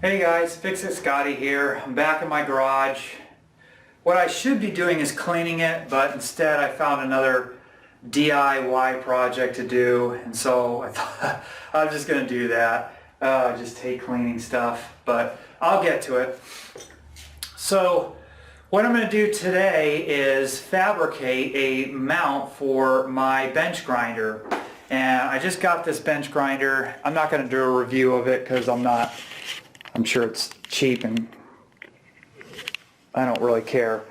Hey guys, Fix-It Scotty here. I'm back in my garage. What I should be doing is cleaning it, but instead I found another DIY project to do, and so I thought I'm just going to do that. I just hate cleaning stuff, but I'll get to it. So what I'm going to do today is fabricate a mount for my bench grinder. And I just got this bench grinder. I'm not going to do a review of it because I'm sure it's cheap and I don't really care.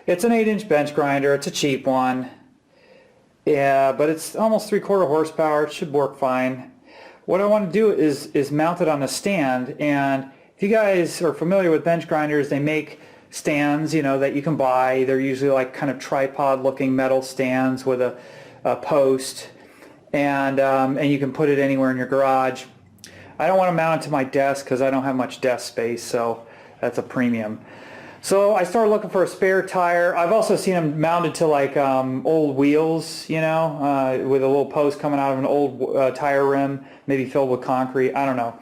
It's an 8-inch bench grinder. It's a cheap one. Yeah, but it's almost 3/4 horsepower. It should work fine. What I want to do is mount it on a stand. And if you guys are familiar with bench grinders, they make stands, you know, that you can buy. They're usually like kind of tripod-looking metal stands with a post, and you can put it anywhere in your garage. I don't want to mount it to my desk because I don't have much desk space, so that's a premium. So I started looking for a spare tire. I've also seen them mounted to like old wheels, you know, with a little post coming out of an old tire rim, maybe filled with concrete. I don't know.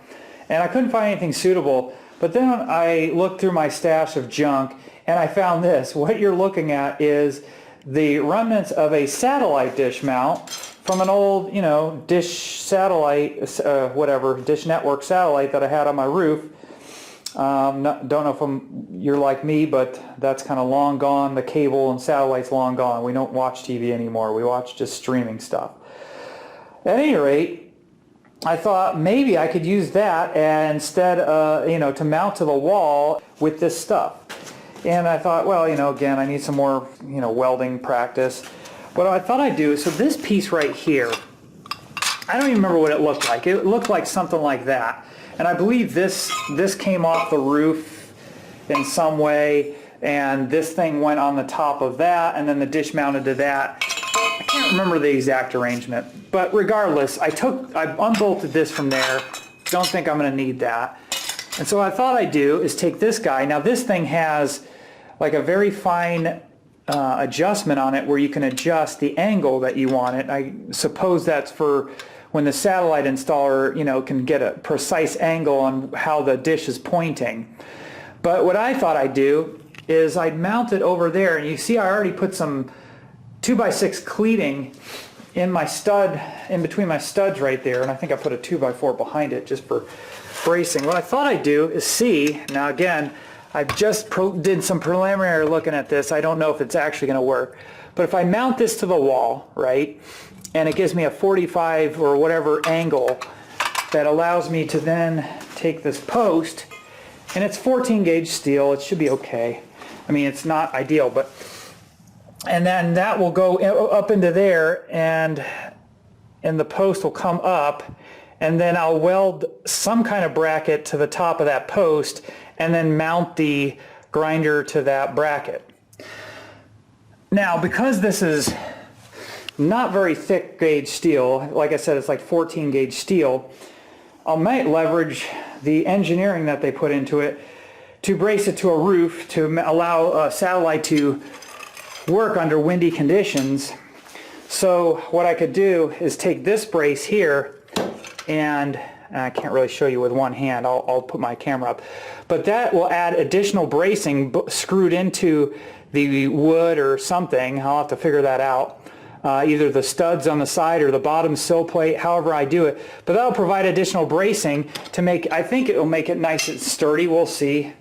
And I couldn't find anything suitable. But then I looked through my stash of junk and I found this. What you're looking at is the remnants of a satellite dish mount from an old, you know, dish satellite, dish network satellite that I had on my roof. Don't know if you're like me, but that's kind of long gone. The cable and satellite's long gone. We don't watch TV anymore. We watch just streaming stuff. At any rate, I thought maybe I could use that instead, you know, to mount to the wall with this stuff. And I thought, well, you know, again, I need some more, you know, welding practice. What I thought I'd do is, so this piece right here, I don't even remember what it looked like. It looked like something like that. And I believe this came off the roof in some way, and this thing went on the top of that, and then the dish mounted to that. I can't remember the exact arrangement, but regardless, I unbolted this from there. Don't think I'm going to need that. And so what I thought I'd do is take this guy. Now this thing has like a very fine adjustment on it where you can adjust the angle that you want it. I suppose that's for when the satellite installer, you know, can get a precise angle on how the dish is pointing. But what I thought I'd do is I'd mount it over there, and you see I already put some 2x6 cleating in my stud, in between my studs right there, and I think I put a 2x4 behind it just for bracing. What I thought I'd do is see, now again, I just did some preliminary looking at this. I don't know if it's actually going to work. But if I mount this to the wall, right, and it gives me a 45 or whatever angle that allows me to then take this post, and it's 14 gauge steel, it should be okay. I mean, it's not ideal, but, and then that will go up into there, and the post will come up, and then I'll weld some kind of bracket to the top of that post and then mount the grinder to that bracket. Now, because this is not very thick gauge steel, like I said, it's like 14 gauge steel, I might leverage the engineering that they put into it to brace it to a roof to allow a satellite to work under windy conditions. So what I could do is take this brace here, and I can't really show you with one hand, I'll put my camera up, but that will add additional bracing screwed into the wood or something. I'll have to figure that out. Either the studs on the side or the bottom sill plate, however I do it. But that'll provide additional bracing to make, I think it will make it nice and sturdy. We'll see.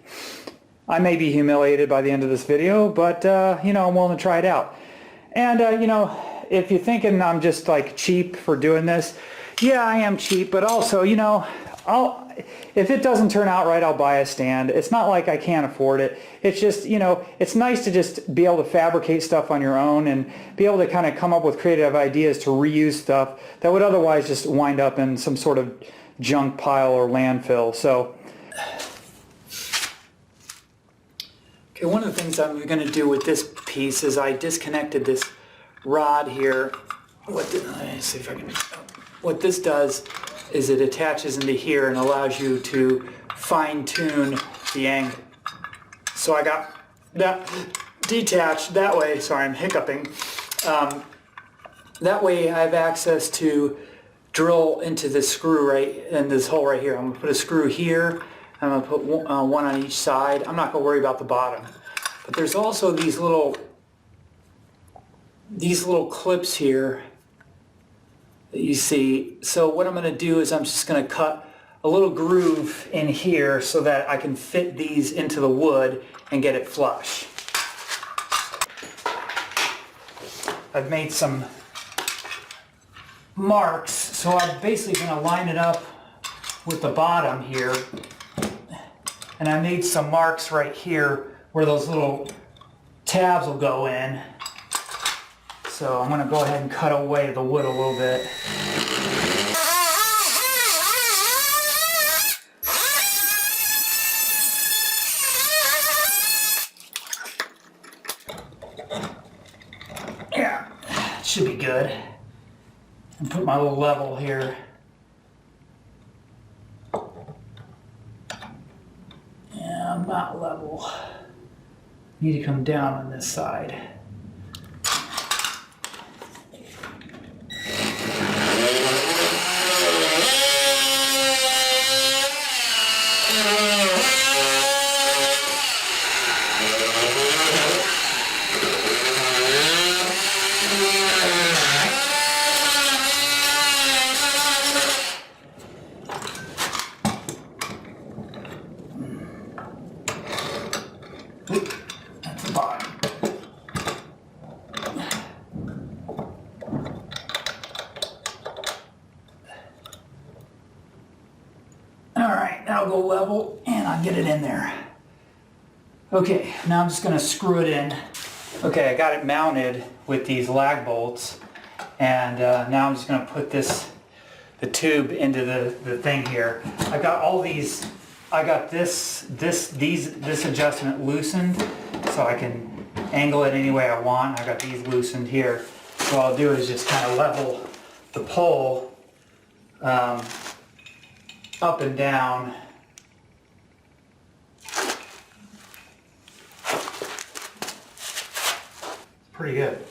I may be humiliated by the end of this video, but you know, I'm willing to try it out. And you know, if you're thinking I'm just like cheap for doing this, yeah, I am cheap, but also, you know, if it doesn't turn out right, I'll buy a stand. It's not like I can't afford it. It's just, you know, it's nice to just be able to fabricate stuff on your own and be able to kind of come up with creative ideas to reuse stuff that would otherwise just wind up in some sort of junk pile or landfill. So, okay, one of the things I'm going to do with this piece is I disconnected this rod here. Let me see if I can. What this does is it attaches into here and allows you to fine-tune the angle. So I got that detached that way. Sorry, I'm hiccuping. That way I have access to drill into this screw right in this hole right here. I'm going to put a screw here, I'm going to put one on each side. I'm not going to worry about the bottom. But there's also these little clips here that you see. So what I'm going to do is I'm just going to cut a little groove in here so that I can fit these into the wood and get it flush. I've made some marks, so I'm basically going to line it up with the bottom here. And I made some marks right here where those little tabs will go in. So I'm going to go ahead and cut away the wood a little bit. Yeah, should be good. And put my little level here. Yeah, I'm not level. Need to come down on this side. That's the bottom. Alright, now I'll go level and I'll get it in there. Okay, now I'm just going to screw it in. Okay, I got it mounted with these lag bolts, and now I'm just going to put the tube into the thing here. I got all these. I got this adjustment loosened, so I can angle it any way I want. I got these loosened here. So what I'll do is just kind of level the pole up and down. Pretty good.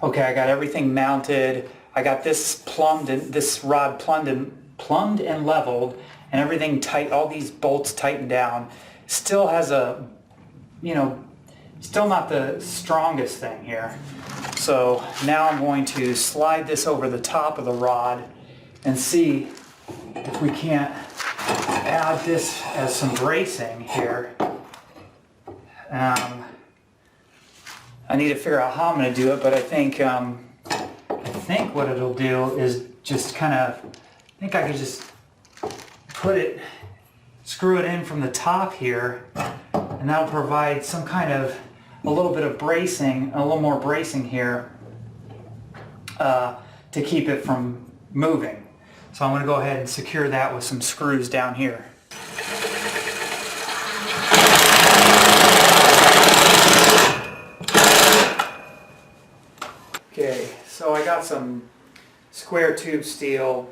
Okay, I got everything mounted. I got this rod plumbed and leveled, and everything tight. All these bolts tightened down. Still has a, still not the strongest thing here. So now I'm going to slide this over the top of the rod and see if we can't add this as some bracing here. I need to figure out how I'm going to do it, but I think what it'll do is just kind of, I think I could just screw it in from the top here, and that'll provide some kind of, a little bit of bracing, a little more bracing here to keep it from moving. So I'm going to go ahead and secure that with some screws down here. Okay, so I got some square tube steel.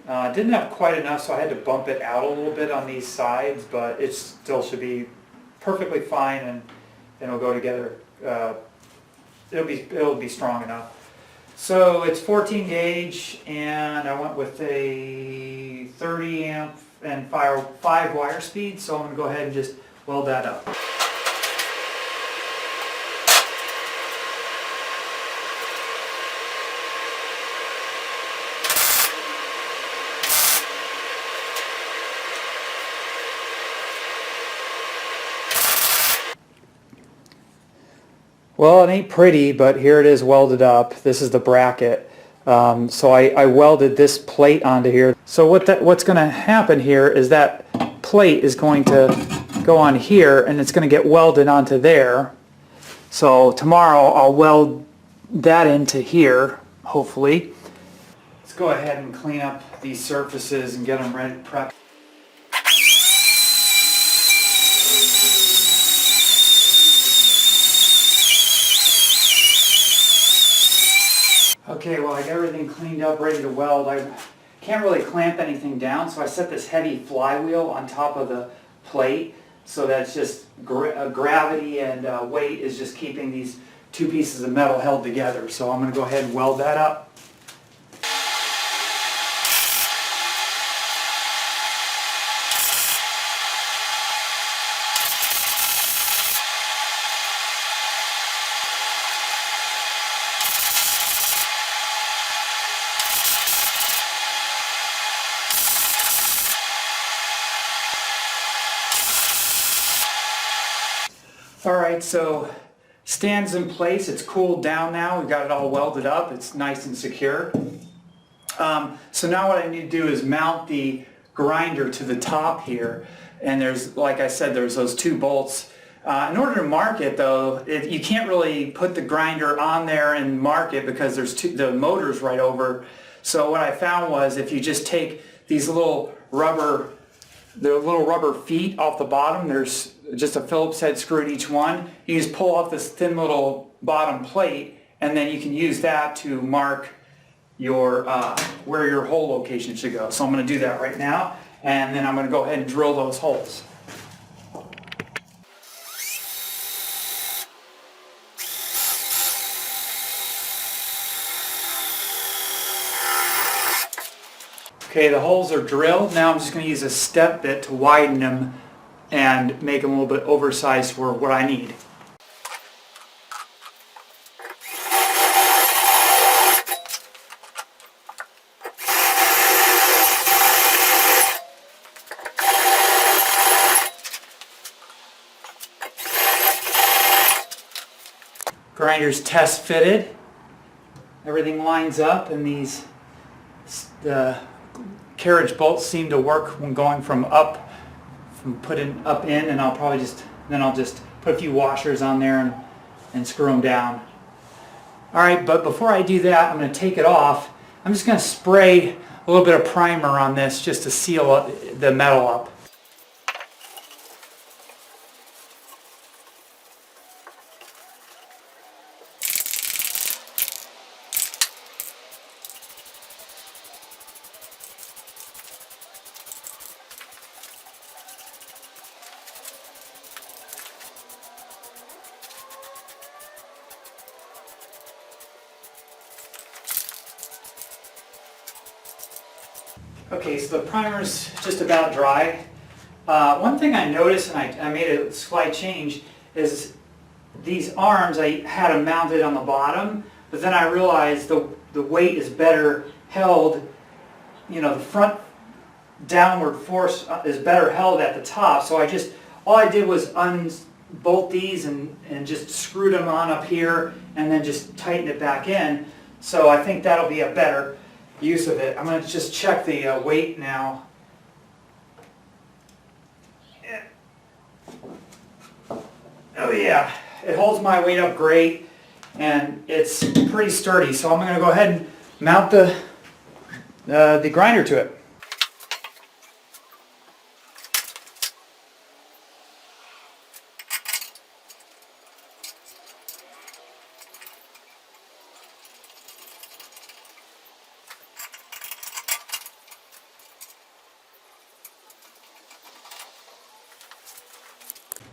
Didn't have quite enough, so I had to bump it out a little bit on these sides, but it still should be perfectly fine, and it'll go together. It'll be strong enough. So it's 14 gauge, and I went with a 30 amp and 5 wire speed. So I'm going to go ahead and just weld that up. Well, it ain't pretty, but here it is welded up. This is the bracket. So I welded this plate onto here. So what's going to happen here is that plate is going to go on here, and it's going to get welded onto there. So tomorrow I'll weld that into here, hopefully. Let's go ahead and clean up these surfaces and get them ready, prepped. Okay, well, I got everything cleaned up, ready to weld. I can't really clamp anything down, so I set this heavy flywheel on top of the plate so that it's just gravity and weight is just keeping these two pieces of metal held together. So I'm going to go ahead and weld that up. Alright, so stands in place, it's cooled down now, we've got it all welded up, it's nice and secure. So now what I need to do is mount the grinder to the top here, and there's, like I said, there's those two bolts. In order to mark it though, you can't really put the grinder on there and mark it because there's the motor's right over. So what I found was if you just take these little rubber feet off the bottom, there's just a Phillips head screw at each one. You just pull off this thin little bottom plate, and then you can use that to mark your where your hole location should go. So I'm going to do that right now, and then I'm going to go ahead and drill those holes. Okay, the holes are drilled. Now I'm just going to use a step bit to widen them and make them a little bit oversized for what I need. Grinder's test fitted. Everything lines up, and the carriage bolts seem to work when going from putting up in, and I'll just put a few washers on there and screw them down. Alright, but before I do that, I'm going to take it off. I'm just going to spray a little bit of primer on this just to seal the metal up. Okay, so the primer's just about dry. One thing I noticed, and I made a slight change, is these arms, I had them mounted on the bottom, but then I realized the weight is better held, the front downward force is better held at the top, so all I did was unbolt these and just screwed them on up here and then just tighten it back in. So I think that'll be a better use of it. I'm going to just check the weight now. Oh yeah, it holds my weight up great, and it's pretty sturdy. So I'm going to go ahead and mount the grinder to it.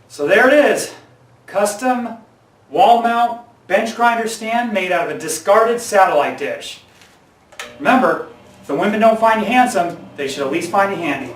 So there it is, custom wall mount bench grinder stand made out of a discarded satellite dish. Remember, if the women don't find you handsome, they should at least find you handy.